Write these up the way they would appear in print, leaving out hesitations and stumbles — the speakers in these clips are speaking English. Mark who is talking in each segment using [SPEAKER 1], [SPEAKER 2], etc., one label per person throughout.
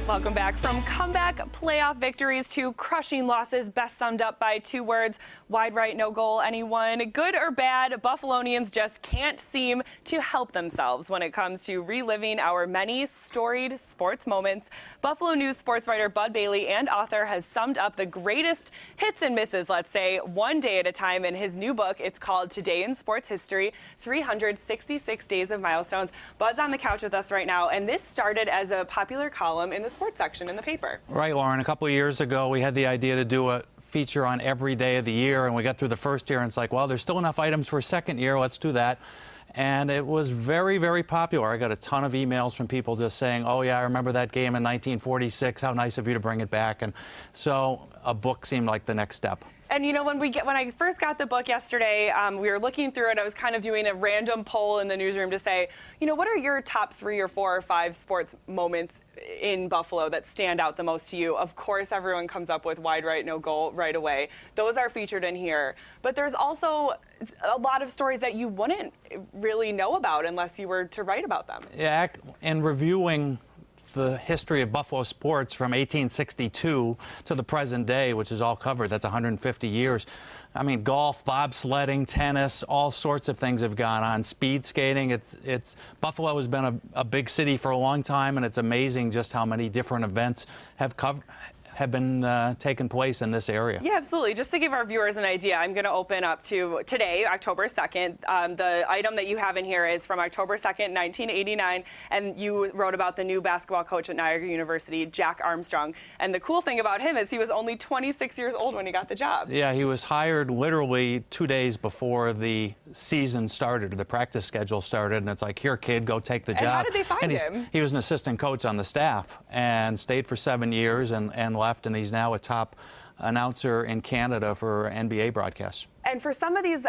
[SPEAKER 1] Welcome back. From comeback playoff victories to crushing losses, best summed up by two words: wide right, no goal, anyone. Good or bad, Buffalonians just can't seem to help themselves when it comes to reliving our many storied sports moments. Buffalo News sports writer Bud Bailey and author has summed up the greatest hits and misses, let's say, one day at a time in his new book. It's called Today in Sports History, 366 Days of Milestones. Bud's on the couch with us right now, and this started as a popular column in the sports section in the paper.
[SPEAKER 2] Right, Lauren. A couple of years ago, we had the idea to do a feature on every day of the year, and we got through the first year, and it's like, well, there's still enough items for a second year. Let's do that. And it was very, very popular. I got a ton of emails from people just saying, oh, yeah, I remember that game in 1946. How nice of you to bring it back. And so a book seemed like the next step.
[SPEAKER 1] And you know, when I first got the book yesterday, we were looking through it. I was kind of doing a random poll in the newsroom to say, you know, what are your top 3 or 4 or 5 sports moments in Buffalo that stand out the most to you? Of course, everyone comes up with wide right, no goal right away. Those are featured in here. But there's also a lot of stories that you wouldn't really know about unless you were to write about them.
[SPEAKER 2] Yeah, and reviewing the history of Buffalo sports from 1862 to the present day, which is all covered. That's 150 years. I mean, golf, bobsledding, tennis, all sorts of things have gone on. Speed skating. Buffalo has been a big city for a long time, and it's amazing just how many different events have been taking place in this area.
[SPEAKER 1] Yeah, absolutely. Just to give our viewers an idea, I'm going to open up to today, October 2nd. The item that you have in here is from October 2nd, 1989, and you wrote about the new basketball coach at Niagara University, Jack Armstrong. And the cool thing about him is he was only 26 years old when he got the job.
[SPEAKER 2] Yeah, he was hired literally 2 days before the season started, or the practice schedule started, and it's like, here, kid, go take the job.
[SPEAKER 1] And how did they find him?
[SPEAKER 2] He was an assistant coach on the staff and stayed for 7 years and left, and he's now a top announcer in Canada for NBA broadcasts.
[SPEAKER 1] And for some of these,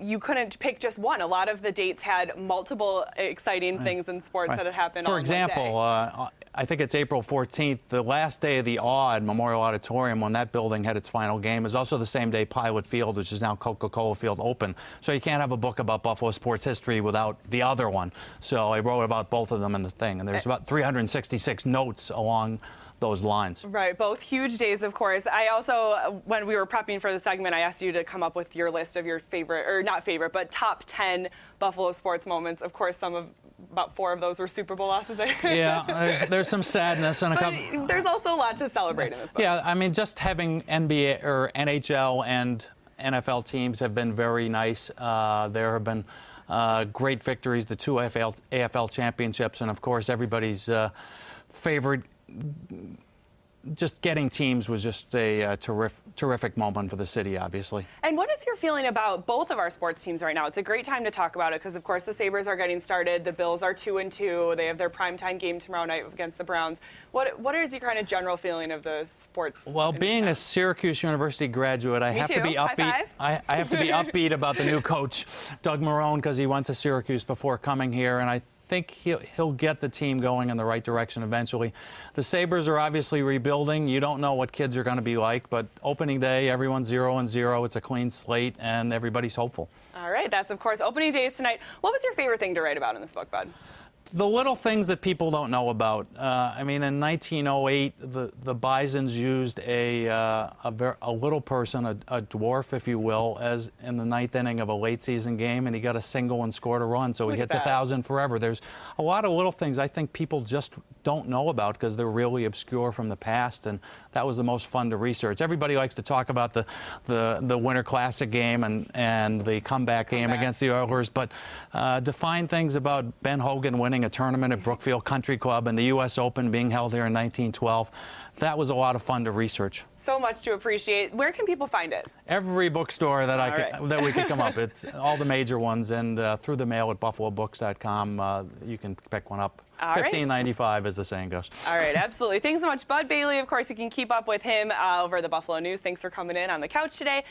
[SPEAKER 1] you couldn't pick just one. A lot of the dates had multiple exciting things in sports that had happened.
[SPEAKER 2] For example, I think it's April 14th, the last day of the Aud Memorial Auditorium, when that building had its final game, is also the same day Pilot Field, which is now Coca-Cola Field, opened. So you can't have a book about Buffalo sports history without the other one. So I wrote about both of them in the thing, and there's about 366 notes along those lines.
[SPEAKER 1] Right, both huge days, of course. I also, when we were prepping for the segment, I asked you to come up with your list of your favorite, or not favorite, but top 10 Buffalo sports moments. Of course, about 4 of those were Super Bowl losses.
[SPEAKER 2] Yeah, there's some sadness and a couple.
[SPEAKER 1] There's also a lot to celebrate in this book.
[SPEAKER 2] Yeah, I mean, just having NBA or NHL and NFL teams have been very nice. There have been great victories, the 2 AFL championships, and of course, everybody's favorite. Just getting teams was just a terrific moment for the city, obviously.
[SPEAKER 1] And what is your feeling about both of our sports teams right now? It's a great time to talk about it because, of course, the Sabres are getting started. The Bills are 2-2. They have their primetime game tomorrow night against the Browns. What is your kind of general feeling of the sports?
[SPEAKER 2] Well, being a Syracuse University graduate, I have to be upbeat. I have to be upbeat about the new coach, Doug Marrone, because he went to Syracuse before coming here, and I think he'll get the team going in the right direction eventually. The Sabres are obviously rebuilding. You don't know what kids are going to be like, but opening day, everyone's 0-0. It's a clean slate, and everybody's hopeful.
[SPEAKER 1] All right, that's, of course, opening days tonight. What was your favorite thing to write about in this book, Bud?
[SPEAKER 2] The little things that people don't know about. I mean, in 1908, the Bisons used a little person, a dwarf, if you will, as in the 9th inning of a late season game, and he got a single and scored a run, so he hits 1,000 forever. There's a lot of little things I think people just don't know about because they're really obscure from the past, and that was the most fun to research. Everybody likes to talk about the Winter Classic game and the comeback game against the Oilers, but to find things about Ben Hogan winning a tournament at Brookfield Country Club and the U.S. Open being held here in 1912. That was a lot of fun to research.
[SPEAKER 1] So much to appreciate. Where can people find it?
[SPEAKER 2] Every bookstore that that we could come up. It's all the major ones, and through the mail at buffalobooks.com. You can pick one up. $15.95, as the saying goes.
[SPEAKER 1] All right, absolutely. Thanks so much, Bud Bailey. Of course, you can keep up with him over the Buffalo News. Thanks for coming in on the couch today.